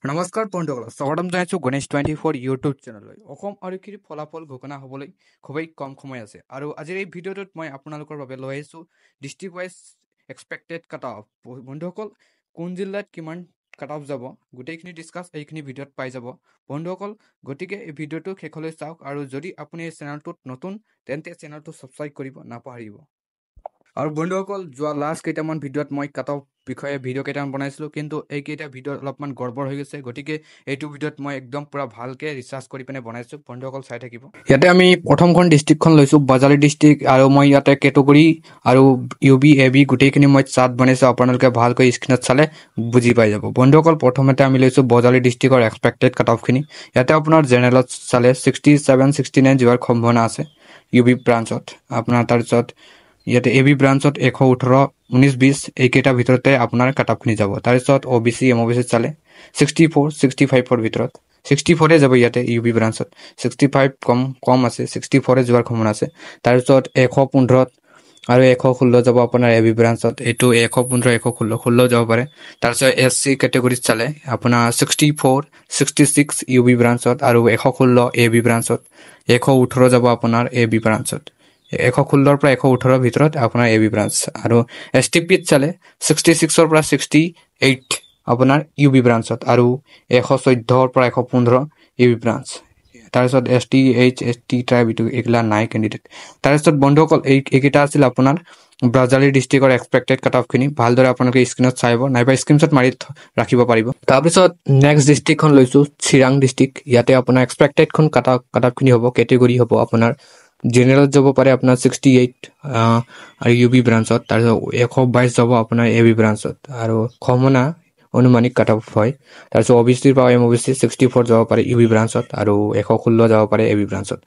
নমস্কাৰ বন্ধুসকল স্বাগতম জনাইছোঁ গণেশ 24 ইউটিউব চেনেললৈ অসম আৰক্ষীৰ ফলাফল ঘোষণা হ'বলৈ খুবেই কম সময় আছে আৰু আজিৰ এই ভিডিঅ'টোত মই আপোনালোকৰ বাবে লৈ আহিছোঁ district wise expected cut off বন্ধুসকল কোন জিলাত কিমান কাট অফ যাব গোটেইখিনি ডিছকাছ এইখিনি ভিডিঅ'ত পাই যাব বন্ধুসকল গতিকে এই ভিডিঅ'টো শেষলৈ চাওক আৰু যদি আপুনি এই চেনেলটোত নতুন তেন্তে চেনেলটো ছাবস্ক্ৰাইব কৰিব নাপাহৰিব আৰু বন্ধুসকল যোৱা লাষ্ট কেইটামান ভিডিঅ'ত মই কাট অফ বিষয়ে ভিডিঅ' কেইটামান বনাইছিলোঁ কিন্তু এইকেইটা ভিডিঅ'ত অলপমান গড়বড় হৈ গৈছে গতিকে এইটো ভিডিঅ'ত মই একদম পুৰা ভালকৈ ৰিচাৰ্চ কৰি পিনে বনাইছোঁ বন্ধুসকল চাই থাকিব ইয়াতে আমি প্ৰথমখন ডিষ্ট্ৰিক্টখন লৈছোঁ বজালী ডিষ্ট্ৰিক্ট আৰু মই ইয়াতে কেটেগৰী আৰু UB AB গোটেইখিনি মই চাৰ্ট বনাইছোঁ আপোনালোকে ভালকৈ স্ক্ৰীণত চালে বুজি পাই যাব বন্ধুসকল প্ৰথমতে আমি লৈছোঁ বজালী ডিষ্ট্ৰিক্টৰ এক্সপেক্টেড কাট অফখিনি ইয়াতে আপোনাৰ জেনেৰেলত চালে 67 69 যোৱাৰ সম্ভাৱনা আছে UB ব্ৰাঞ্চত আপোনাৰ তাৰপিছত ইয়াতে AB ব্ৰাঞ্চত 118 19 20 এইকেইটা ভিতৰতে আপোনাৰ কাট অফখিনি যাব তাৰপিছত OBC MOBC চালে 64 65 ভিতৰত 64 যাব ইয়াতে UB ব্ৰাঞ্চত 65 কম আছে 64 যোৱাৰ সম্ভাৱনা আছে তাৰপিছত 115 আৰু 116 যাব আপোনাৰ AB ব্ৰাঞ্চত এইটো 115 116 যাব পাৰে তাৰপিছত SC কেটেগৰীত চালে আপোনাৰ 64 66 UB ব্ৰাঞ্চত আৰু 116 AB ব্ৰাঞ্চত 118 যাব আপোনাৰ AB ব্ৰাঞ্চত 116 পৰা 118 ভিতৰত আপোনাৰ AB ব্ৰাঞ্চ আৰু STPত চালে 66 পৰা 68 আপোনাৰ UB ব্ৰাঞ্চত আৰু 114 পৰা 115 UB ব্ৰাঞ্চ তাৰপিছত STH ST ট্ৰাইব এইগিলা নাই কেণ্ডিডেট তাৰপিছত বন্ধুসকল এইকেইটা আছিল আপোনাৰ বজালী ডিষ্ট্ৰিক্টৰ এক্সপেক্টেড কাট অফখিনি ভালদৰে আপোনালোকে স্ক্ৰীণত চাইব নাইবা স্ক্ৰীনশ্বট মাৰি ৰাখিব পাৰিব তাৰপিছত নেক্সট ডিষ্ট্ৰিক্টখন লৈছোঁ চিৰাং ডিষ্ট্ৰিক্ট ইয়াতে আপোনাৰ এক্সপেক্টেডখন কাট অফখিনি হ'ব কেটেগৰী হ'ব আপোনাৰ জেনেৰেলত যাব পাৰে আপোনাৰ 68 আৰু UB ব্ৰাঞ্চত তাৰপিছত 122 যাব আপোনাৰ AB ব্ৰাঞ্চত আৰু সম্ভাৱনা অনুমানিক কাট অফ হয় তাৰপিছত OBCৰ পৰা MOBC 64 যাব পাৰে UB ব্ৰাঞ্চত আৰু 116 যাব পাৰে AB ব্ৰাঞ্চত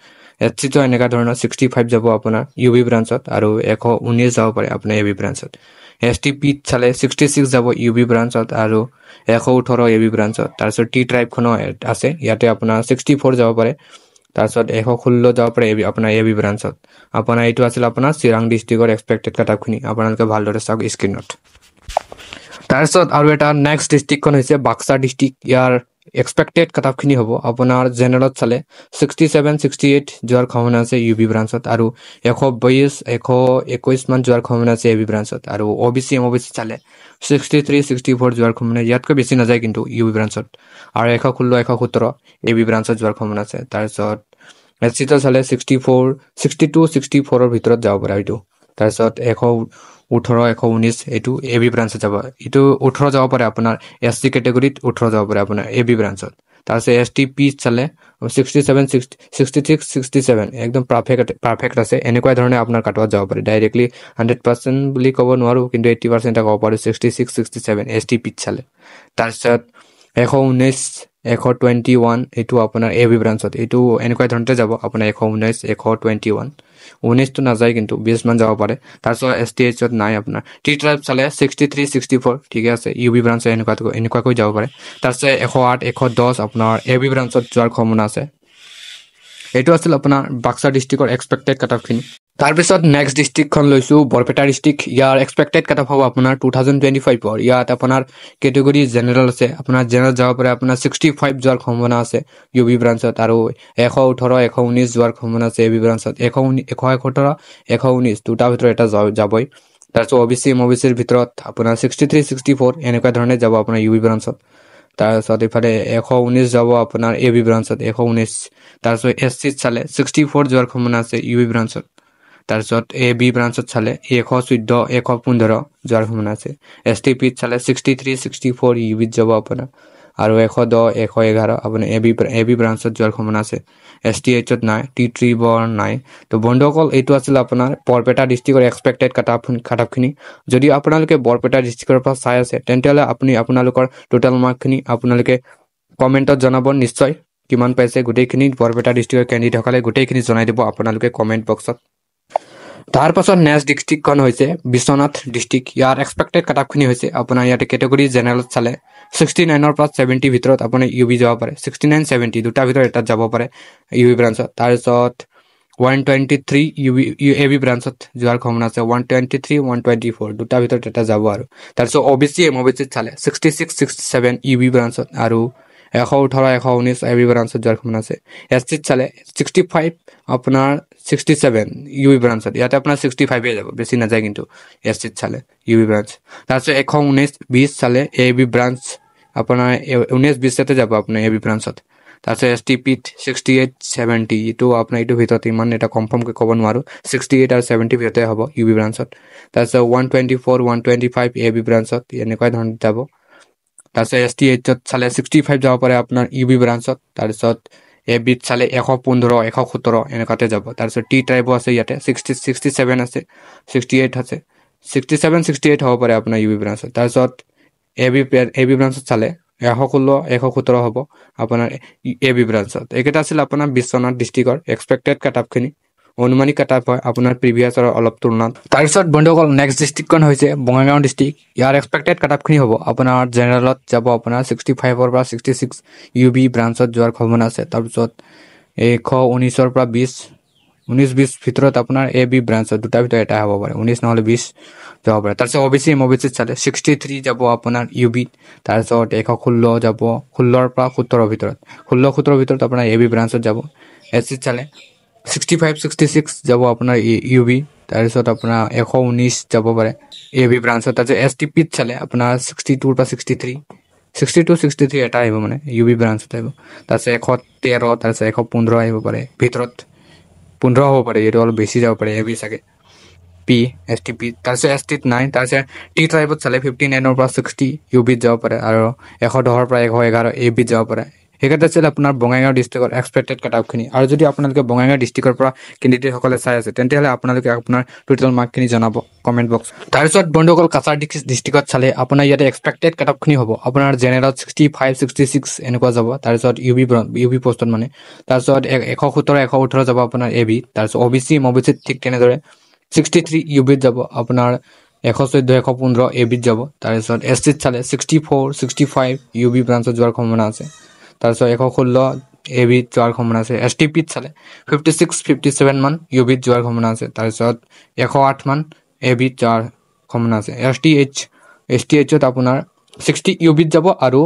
SCতো এনেকুৱা ধৰণৰ 65 যাব আপোনাৰ UB ব্ৰাঞ্চত আৰু 119 যাব পাৰে আপোনাৰ AB ব্ৰাঞ্চত STPত চালে 66 যাব UB ব্ৰাঞ্চত আৰু 118 AB ব্ৰাঞ্চত তাৰপিছত T ট্ৰাইবখনো আছে ইয়াতে আপোনাৰ 64 যাব পাৰে তাৰপিছত 116 যাব পাৰে আপোনাৰ AB ব্ৰাঞ্চত আপোনাৰ এইটো আছিল আপোনাৰ চিৰাং ডিষ্ট্ৰিক্টৰ এক্সপেক্টেড কাট অফখিনি আপোনালোকে ভালদৰে চাওক স্ক্ৰীনত তাৰপিছত আৰু এটা নেক্সট ডিষ্ট্ৰিক্টখন হৈছে বাক্সা ডিষ্ট্ৰিক্ট ইয়াৰ এক্সপেক্টেড কাট অফখিনি হ'ব আপোনাৰ জেনেৰেলত চালে 67 68 যোৱাৰ সম্ভাৱনা আছে UB ব্ৰাঞ্চত আৰু 122 121 মান যোৱাৰ সম্ভাৱনা আছে AB ব্ৰাঞ্চত আৰু OBC MOBC চালে 63 64 যোৱাৰ সম্ভাৱনা ইয়াতকৈ বেছি নাযায় কিন্তু UB ব্ৰাঞ্চত আৰু 116 117 AB ব্ৰাঞ্চত যোৱাৰ সম্ভাৱনা আছে তাৰপিছত SCতো চালে 64 62 64 ভিতৰত যাব পাৰে এইটো তাৰপিছত 118 119 এইটো AB ব্ৰাঞ্চত যাব এইটো 18 যাব পাৰে আপোনাৰ SC কেটেগৰীত 18 যাব পাৰে আপোনাৰ AB ব্ৰাঞ্চত তাৰপিছত STP চালে 67 66 67 একদম পাৰফেক্ট আছে এনেকুৱা ধৰণে আপোনাৰ কাট অফ যাব পাৰে ডাইৰেক্টলি 100% বুলি ক'ব নোৱাৰোঁ কিন্তু 80% ক'ব পাৰোঁ 66 67 STP চালে তাৰপিছত 119 121 এইটো আপোনাৰ AB ব্ৰাঞ্চত এইটো এনেকুৱা ধৰণতে যাব আপোনাৰ 119 121 19টো নাযায় কিন্তু 20 মান যাব পাৰে তাৰপিছত STHত নাই আপোনাৰ T ট্ৰাইব চালে 63 64 ঠিকে আছে UB ব্ৰাঞ্চত এনেকুৱাকৈ যাব পাৰে তাৰপিছত 108 110 আপোনাৰ AB ব্ৰাঞ্চত যোৱাৰ সম্ভাৱনা আছে এইটো আছিল আপোনাৰ বাক্সা ডিষ্ট্ৰিক্টৰ এক্সপেক্টেড কাট অফখিনি তাৰপিছত নেক্সট ডিষ্ট্ৰিক্টখন লৈছোঁ বৰপেটা ডিষ্ট্ৰিক্ট ইয়াৰ এক্সপেক্টেড কাট অফ হ'ব আপোনাৰ 2025 ইয়াত আপোনাৰ কেটেগৰী জেনেৰেল আছে আপোনাৰ জেনেৰেল যাব পাৰে আপোনাৰ 65 যোৱাৰ সম্ভাৱনা আছে UB ব্ৰাঞ্চত আৰু 118 119 যোৱাৰ সম্ভাৱনা আছে AB ব্ৰাঞ্চত 118 119 দুটা ভিতৰত এটা যাবই তাৰপিছত OBC MOBCৰ ভিতৰত আপোনাৰ 63 64 এনেকুৱা ধৰণে যাব আপোনাৰ UB ব্ৰাঞ্চত তাৰপিছত ইফালে 119 যাব আপোনাৰ AB ব্ৰাঞ্চত 119 তাৰপিছত SC চালে 64 যোৱাৰ সম্ভাৱনা আছে UB ব্ৰাঞ্চত তাৰপিছত AB ব্ৰাঞ্চত চালে 114 115 যোৱাৰ সম্ভাৱনা আছে STPত চালে 63 64 UBত যাব আপোনাৰ আৰু 110 111 আপোনাৰ AB ব্ৰাঞ্চত যোৱাৰ সম্ভাৱনা আছে STHত নাই T ট্ৰাইবৰ নাই তো বন্ধুসকল এইটো আছিল আপোনাৰ বৰপেটা ডিষ্ট্ৰিক্টৰ এক্সপেক্টেড কাট অফখিনি যদি আপোনালোকে বৰপেটা ডিষ্ট্ৰিক্টৰ পৰা চাই আছে তেন্তেহ'লে আপোনালোকৰ টোটেল মাৰ্কখিনি আপোনালোকে কমেণ্টত জনাব নিশ্চয় কিমান পাইছে গোটেইখিনি বৰপেটা ডিষ্ট্ৰিক্টৰ কেণ্ডিডেটসকলে গোটেইখিনি জনাই দিব আপোনালোকে কমেণ্ট বক্সত তাৰপাছত নেক্সট ডিষ্ট্ৰিক্টখন হৈছে বিশ্বনাথ ডিষ্ট্ৰিক্ট ইয়াৰ এক্সপেক্টেড কাট অফখিনি হৈছে আপোনাৰ ইয়াতে কেটেগৰী জেনেৰেলত চালে 69 পৰা 70 ভিতৰত আপুনি UB যাব পাৰে 69 70 দুটা ভিতৰত এটাত যাব পাৰে UB ব্ৰাঞ্চত তাৰপিছত 123 AB ব্ৰাঞ্চত যোৱাৰ সম্ভাৱনা আছে 123 124 দুটা ভিতৰত এটা যাব আৰু তাৰপিছত OBC MOBC চালে 66 67 UB ব্ৰাঞ্চত আৰু 118 119 এবি ব্ৰাঞ্চত যোৱাৰ সম্ভাৱনা আছে এছটিত চালে 65 আপোনাৰ 67 ইউবি ব্ৰাঞ্চত ইয়াতে আপোনাৰ 65 যাব বেছি নাযায় কিন্তু এছটিত চালে ইউবি ব্ৰাঞ্চ তাৰপিছত 119 20 চালে এবি ব্ৰাঞ্চ আপোনাৰ 19 20 তে যাব আপোনাৰ এবি ব্ৰাঞ্চত তাৰপিছত এছটিপিত 68 70 ইটো আপোনাৰ ইটো ভিতৰত ইমান এটা কনফাৰ্মকৈ ক'ব নোৱাৰো 68 আৰু 70 ভিতৰতে হ'ব ইউবি ব্ৰাঞ্চত তাৰপিছত 124 125 এবি ব্ৰাঞ্চত এনেকুৱা ধৰণৰ যাব তাৰপিছত ST8 চালে 65 যাব পাৰে আপোনাৰ ইউবি ব্ৰাঞ্চত তাৰপিছত এবিত চালে 115 117 এনেকুৱাতে যাব তাৰপিছত টি টাইপো আছে ইয়াতে 67 আছে 68 আছে 67 68 হ'ব পাৰে আপোনাৰ ইউবি ব্ৰাঞ্চত তাৰপিছত এবি ব্ৰাঞ্চত চালে 116 117 হ'ব আপোনাৰ এবি ব্ৰাঞ্চত এইকেইটা আছিল আপোনাৰ বিশ্বনাথ ডিষ্ট্ৰিক্টৰ এক্সপেক্টেড কাটআপখিনি অনুমানিক কাটআপ হয় আপোনাৰ প্ৰিভিয়াছৰ অলপ তুলনাত তাৰপিছত বন্ধুসকল নেক্সট ডিষ্ট্ৰিক্টখন হৈছে বঙাইগাঁও ডিষ্ট্ৰিক্ট ইয়াৰ এক্সপেক্টেড কাটআপখিনি হ'ব আপোনাৰ জেনেৰেলত যাব আপোনাৰ 65ৰ পৰা 66 ইউবি ব্ৰাঞ্চত যোৱাৰ সম্ভাৱনা আছে তাৰপিছত 119ৰ পৰা 19 ভিতৰত আপোনাৰ এবি ব্ৰাঞ্চত দুটা ভিতৰত এটা হ'ব পাৰে 19 নহ'লে 20 যাব পাৰে তাৰপিছত অবিচি চালে 63 যাব আপোনাৰ ইউবি তাৰপিছত 116 যাব 16ৰ পৰা 17ৰ ভিতৰত 16 17ৰ ভিতৰত আপোনাৰ এবি ব্ৰাঞ্চত যাব এছচিত চালে 65 66 যাব আপোনাৰ ইউবি তাৰপিছত আপোনাৰ 119 যাব পাৰে এবি ব্ৰাঞ্চত তাৰপিছত এছটিপিত চালে আপোনাৰ 62ৰ পৰা 63 62 63 এটা আহিব মানে ইউবি ব্ৰাঞ্চত আহিব তাৰপিছত 113 তাৰপিছত 115 আহিব পাৰে ভিতৰত 15 হ'ব পাৰে এইটো অলপ বেছি যাব পাৰে এবি চাগে পি এছটিপি তাৰপিছত এছটিত নাই তাৰপিছত টি ট্ৰাইবত চালে 59ৰ পৰা 60 ইউবিত যাব পাৰে আৰু 110ৰ পৰা 111 এবিত যাব পাৰে সেইকেইটা আছিল আপোনাৰ বঙাইগাঁও ডিষ্ট্ৰিক্টৰ এক্সপেক্টেড কাটআপখিনি আৰু যদি আপোনালোকে বঙাইগাঁও ডিষ্ট্ৰিক্টৰ পৰা কেণ্ডিডেটসকলে চাই আছে তেন্তেহ'লে আপোনালোকে আপোনাৰ টোটেল মাৰ্কখিনি জনাব কমেণ্ট বক্স তাৰপিছত বন্ধুসকল কাছাৰ ডিষ্ট্ৰিক্টত চালে আপোনাৰ ইয়াতে এক্সপেক্টেড কাটআপখিনি হ'ব আপোনাৰ জেনেৰেলত 65 66 এনেকুৱা যাব তাৰপিছত ইউবি পষ্টত মানে তাৰপিছত 117 118 যাব আপোনাৰ এবি তাৰপিছত অবিচিত ঠিক তেনেদৰে 63 ইউবিত যাব আপোনাৰ 114 115 এবিত যাব তাৰপিছত এছটিত চালে 64 65 ইউবি ব্ৰাঞ্চত যোৱাৰ সম্ভাৱনা আছে তাৰপিছত 116 এবিত যোৱাৰ সম্ভাৱনা আছে এছটিপিত চালে 56 57 মান ইউবিত যোৱাৰ সম্ভাৱনা আছে তাৰপিছত 108 মান এবিত যোৱাৰ সম্ভাৱনা আছে এছটিএইচত আপোনাৰ 60 ইউবিত যাব আৰু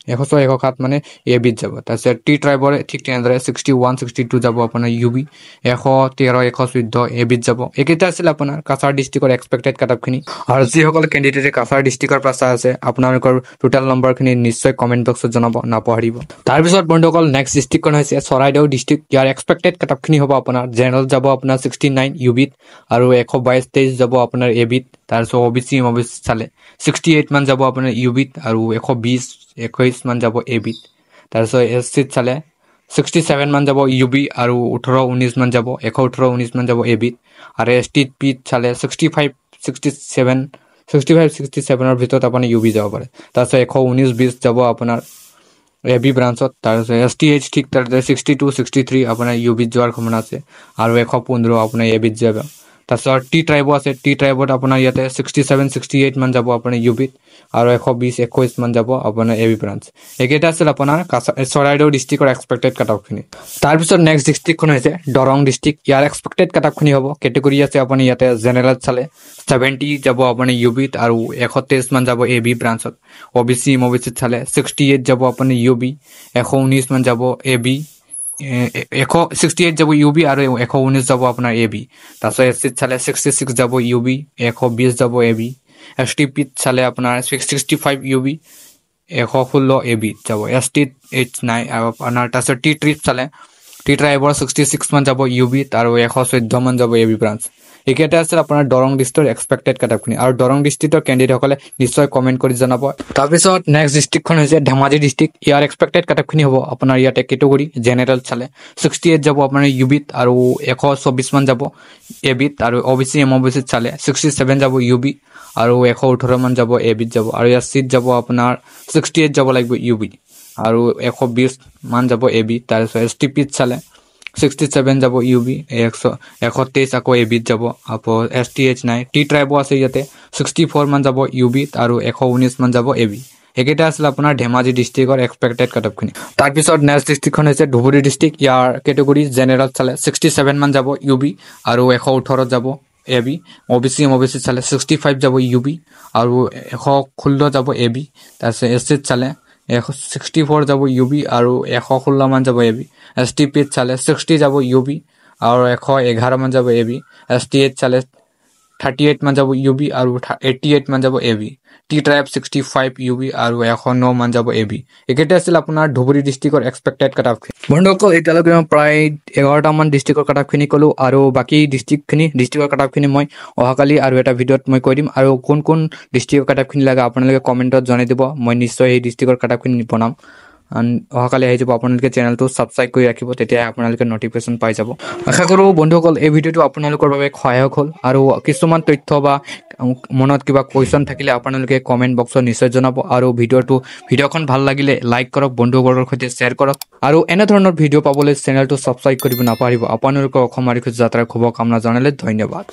106 মানে এবিত যাব তাৰপিছত টি ট্ৰাইবৰ ঠিক তেনেদৰে 61 62 যাব আপোনাৰ ইউবি 113 114 এবিত যাব এইকেইটা আছিল আপোনাৰ কাছাৰ ডিষ্ট্ৰিক্টৰ এক্সপেক্টেড কাটআপখিনি আৰু যিসকল কেণ্ডিডেটে কাছাৰ ডিষ্ট্ৰিক্টৰ পৰা চাই আছে আপোনালোকৰ টোটেল নম্বৰখিনি নিশ্চয় কমেণ্ট বক্সত জনাব নাপাহৰিব তাৰপিছত বন্ধুসকল নেক্সট ডিষ্ট্ৰিক্টখন হৈছে চৰাইদেউ ডিষ্ট্ৰিক্ট ইয়াৰ এক্সপেক্টেড কাটআপখিনি হ'ব আপোনাৰ জেনেৰেল যাব আপোনাৰ 69 ইউবিত আৰু 122 23 যাব আপোনাৰ এবিত তাৰপিছত অবিচি চালে 68 মান যাব আপোনাৰ ইউবিত আৰু 120 21 মান যাব এবিত তাৰপিছত এছচিত চালে 67 মান যাব ইউবি আৰু 18 19 মান যাব 118 19 মান যাব এবিত আৰু এছটিত পিত চালে 65 67ৰ ভিতৰত আপুনি ইউবি যাব পাৰে তাৰপিছত 119 20 যাব আপোনাৰ এবি ব্ৰাঞ্চত তাৰপিছত এছটিএইচ ঠিক তেনেদৰে 62 63 আপোনাৰ ইউবিত যোৱাৰ সম্ভাৱনা আছে আৰু 115 আপোনাৰ এবিত যাব তাৰপিছত টি ট্ৰাইবো আছে টি ট্ৰাইবত আপোনাৰ ইয়াতে 67 68 মান যাব আপোনাৰ ইউবিত আৰু 120 21 মান যাব আপোনাৰ এবি ব্ৰাঞ্চ এইকেইটা আছিল আপোনাৰ চৰাইদেউ ডিষ্ট্ৰিক্টৰ এক্সপেক্টেড কাটআপখিনি তাৰপিছত নেক্সট ডিষ্ট্ৰিক্টখন হৈছে দৰং ডিষ্ট্ৰিক্ট ইয়াৰ এক্সপেক্টেড কাটআপখিনি হ'ব কেটেগৰী আছে আপুনি ইয়াতে জেনেৰেলত চালে 70 যাব আপুনি ইউবিত আৰু 123 মান যাব এবি ব্ৰাঞ্চত অবিচিত চালে 68 যাব আপুনি ইউবি 119 মান যাব এবি 168 যাব ইউবি আৰু 119 যাব আপোনাৰ এবি তাৰপিছত এছচিত চালে 66 যাব ইউবি 120 যাব এবি এছটিপিত চালে আপোনাৰ 65 ইউবি 116 এবিত যাব এছটিত এইচ নাই আৰু আপোনাৰ তাৰপিছত টি ট্ৰিপ চালে টি ট্ৰাইবৰ 66 মান যাব ইউবিত আৰু 114 মান যাব এবি ব্ৰাঞ্চ এইকেইটা আছিল আপোনাৰ দৰং ডিষ্ট্ৰিক্টৰ এক্সপেক্টেড কাটআপখিনি আৰু দৰং ডিষ্ট্ৰিক্টৰ কেণ্ডিডেটসকলে নিশ্চয় কমেণ্ট কৰি জনাব তাৰপিছত নেক্সট ডিষ্ট্ৰিক্টখন হৈছে ধেমাজি ডিষ্ট্ৰিক্ট ইয়াৰ এক্সপেক্টেড কাটআপখিনি হ'ব আপোনাৰ ইয়াতে কেটেগৰী জেনেৰেল চালে 68 যাব আপোনাৰ ইউবিত আৰু 124 মান যাব এবিত আৰু অবিচিত চালে 67 যাব ইউবি আৰু 118 মান যাব এবিত যাব আৰু এছচিত যাব আপোনাৰ 68 যাব লাগিব ইউবি আৰু 120 মান যাব এবি তাৰপিছত এছটিপিত চালে 67 যাব ইউবি 123 আকৌ এবিত যাব আকৌ এছটিএইচ নাই টি ট্ৰাইবো আছে ইয়াতে 64 মান যাব ইউবিত আৰু 119 মান যাব এবি এইকেইটা আছিল আপোনাৰ ধেমাজি ডিষ্ট্ৰিক্টৰ এক্সপেক্টেড কাটআপখিনি তাৰপিছত নেক্সট ডিষ্ট্ৰিক্টখন হৈছে ধুবুৰী ডিষ্ট্ৰিক্ট ইয়াৰ কেটেগৰী জেনেৰেলত চালে 67 মান যাব ইউবি আৰু 118 যাব AB, OBC MOBC চালে 65 যাব UB আৰু 116 যাব AB, তাৰপিছত SC চালে 164 যাব UB আৰু 116 মান যাব AB, STP চালে 60 যাব UB আৰু 111 মান যাব AB, STH চালে 38 মান যাব UB আৰু 88 মান যাব AB, T Tribe 65 UB আৰু 109 মান যাব AB। একেটা আছিল আপোনাৰ ধুবুৰী ডিষ্ট্ৰিক্টৰ এক্সপেক্টেড কাট অফ। বন্ধুসকল এতিয়ালৈকে মই প্ৰায় 11টা মান ডিষ্ট্ৰিক্টৰ কাট অফখিনি ক'লো আৰু বাকী ডিষ্ট্ৰিক্টৰ কাট অফখিনি মই অহাকালি আৰু এটা ভিডিঅ'ত মই কৈ দিম আৰু কোন কোন ডিষ্ট্ৰিক্টৰ কাট অফখিনি লাগে আপোনালোকে কমেণ্টত জনাই দিব, মই নিশ্চয় সেই ডিষ্ট্ৰিক্টৰ কাট অফখিনি বনাম। অহাকালি আহি যাব, আপোনালোকে চেনেলটো ছাবস্ক্ৰাইব কৰি ৰাখিব, তেতিয়া আপোনালোকে নটিফিকেশ্যন পাই যাব। আশা কৰোঁ বন্ধুসকল এই ভিডিঅ'টো আপোনালোকৰ বাবে সহায়ক হ'ল আৰু কিছুমান তথ্য বা মনত কিবা কুৱেশ্যন থাকিলে আপোনালোকে কমেণ্ট বক্সত নিশ্চয় জনাব আৰু ভিডিঅ'খন ভাল লাগিলে লাইক কৰক, বন্ধুবৰ্গৰ সৈতে শ্বেয়াৰ কৰক আৰু এনেধৰণৰ ভিডিঅ' পাবলৈ চেনেলটো ছাবস্ক্ৰাইব কৰিব নাপাহৰিব। আপোনালোকৰ অসম আৰক্ষী যাত্ৰাৰ শুভকামনা জনালে ধন্যবাদ।